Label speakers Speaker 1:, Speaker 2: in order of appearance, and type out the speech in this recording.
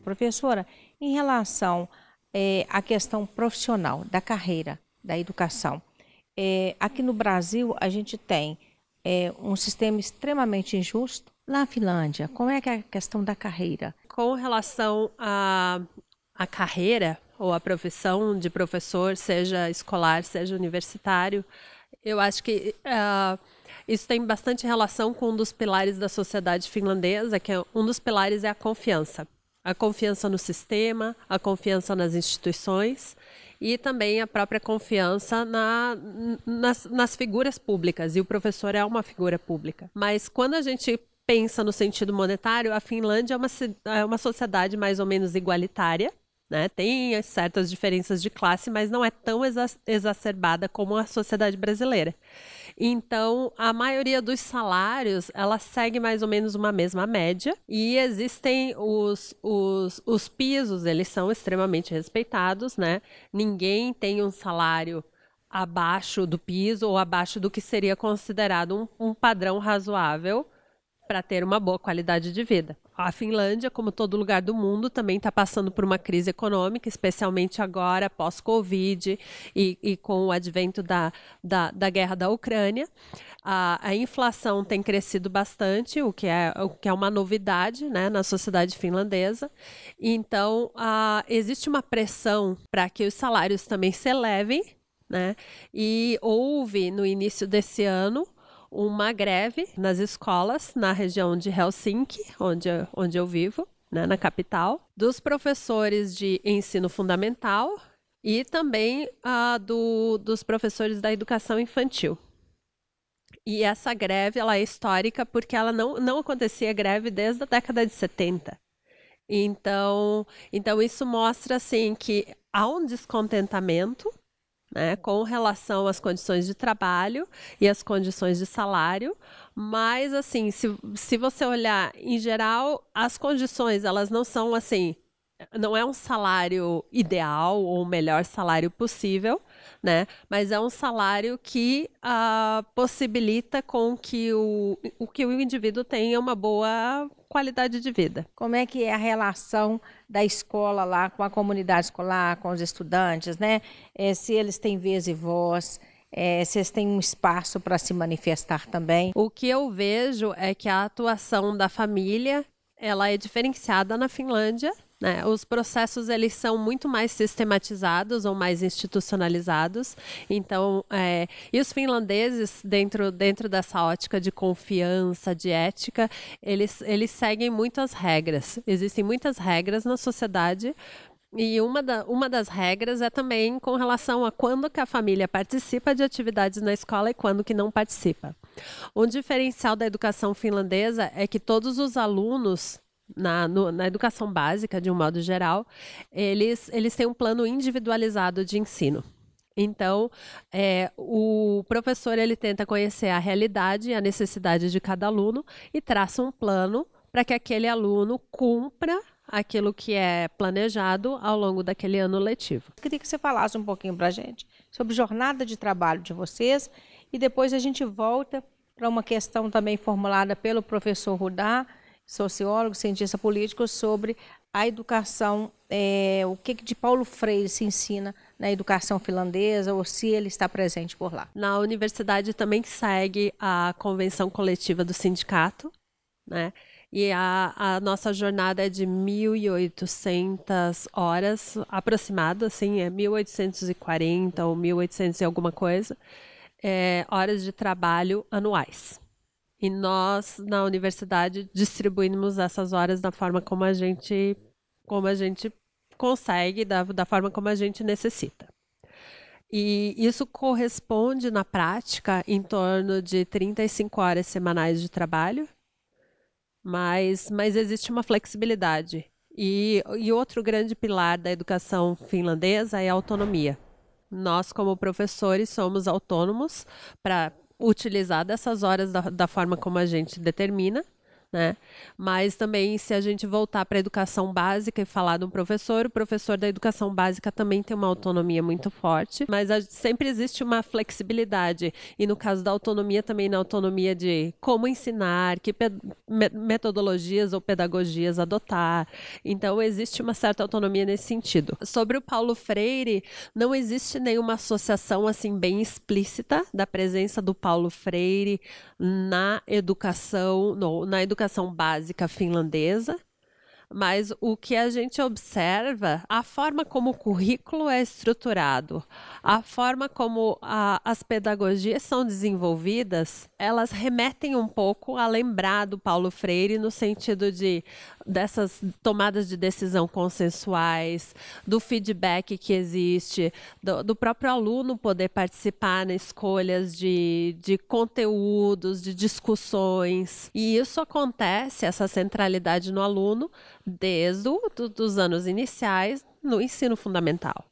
Speaker 1: Professora, em relação à questão profissional, da carreira, da educação, aqui no Brasil a gente tem um sistema extremamente injusto. Na Finlândia, como é que é a questão da carreira?
Speaker 2: Com relação à carreira ou à profissão de professor, seja escolar, seja universitário, eu acho que isso tem bastante relação com um dos pilares da sociedade finlandesa, que um dos pilares é a confiança. A confiança no sistema, a confiança nas instituições e também a própria confiança nas figuras públicas. E o professor é uma figura pública. Mas quando a gente pensa no sentido monetário, a Finlândia é uma sociedade mais ou menos igualitária, né? Tem certas diferenças de classe, mas não é tão exacerbada como a sociedade brasileira. Então, a maioria dos salários, ela segue mais ou menos uma mesma média e existem os pisos, eles são extremamente respeitados, né? Ninguém tem um salário abaixo do piso ou abaixo do que seria considerado um padrão razoável para ter uma boa qualidade de vida. A Finlândia, como todo lugar do mundo, também está passando por uma crise econômica, especialmente agora, pós-Covid e com o advento da guerra da Ucrânia. A inflação tem crescido bastante, o que é uma novidade, né, na sociedade finlandesa. Então, existe uma pressão para que os salários também se elevem, né? E houve, no início desse ano, uma greve nas escolas, na região de Helsinki, onde eu vivo, né, na capital, dos professores de ensino fundamental e também dos professores da educação infantil. E essa greve ela é histórica porque ela não acontecia greve desde a década de 70. Então isso mostra assim, que há um descontentamento, né, com relação às condições de trabalho e às condições de salário, mas assim, se você olhar em geral, as condições elas não são assim, não é um salário ideal ou o melhor salário possível, né, mas é um salário que possibilita com que que o indivíduo tenha uma boa qualidade de vida.
Speaker 1: Como é que é a relação da escola lá com a comunidade escolar, com os estudantes, né? Se eles têm vez e voz, se eles têm um espaço para se manifestar também.
Speaker 2: O que eu vejo é que a atuação da família, ela é diferenciada na Finlândia, né? Os processos eles são muito mais sistematizados ou mais institucionalizados. Então, e os finlandeses, dentro dessa ótica de confiança, de ética, eles seguem muitas regras. Existem muitas regras na sociedade. E uma das regras é também com relação a quando que a família participa de atividades na escola e quando que não participa. Um diferencial da educação finlandesa é que todos os alunos na educação básica, de um modo geral, eles têm um plano individualizado de ensino. Então, o professor ele tenta conhecer a realidade e a necessidade de cada aluno e traça um plano para que aquele aluno cumpra aquilo que é planejado ao longo daquele ano letivo.
Speaker 1: Eu queria que você falasse um pouquinho para a gente sobre a jornada de trabalho de vocês e depois a gente volta para uma questão também formulada pelo professor Rudá, sociólogo, cientista político, sobre a educação, o que de Paulo Freire se ensina na educação finlandesa ou se ele está presente por lá.
Speaker 2: Na universidade também segue a convenção coletiva do sindicato, né? E a nossa jornada é de 1.800 horas, aproximado, assim, 1.840 ou 1.800 e alguma coisa, horas de trabalho anuais. E nós, na universidade, distribuímos essas horas da forma como a gente consegue, da forma como a gente necessita. E isso corresponde, na prática, em torno de 35 horas semanais de trabalho, mas existe uma flexibilidade. E outro grande pilar da educação finlandesa é a autonomia. Nós, como professores, somos autônomos para utilizar dessas horas da forma como a gente determina, né? Mas também, se a gente voltar para a educação básica e falar de um professor, o professor da educação básica também tem uma autonomia muito forte, mas sempre existe uma flexibilidade. E no caso da autonomia, também na autonomia de como ensinar, que metodologias ou pedagogias adotar. Então, existe uma certa autonomia nesse sentido. Sobre o Paulo Freire, não existe nenhuma associação assim bem explícita da presença do Paulo Freire na educação básica finlandesa, mas o que a gente observa, a forma como o currículo é estruturado, a forma como as pedagogias são desenvolvidas, elas remetem um pouco a lembrar do Paulo Freire no sentido dessas tomadas de decisão consensuais, do feedback que existe, do próprio aluno poder participar nas escolhas de conteúdos, de discussões. E isso acontece, essa centralidade no aluno, desde os anos iniciais no ensino fundamental.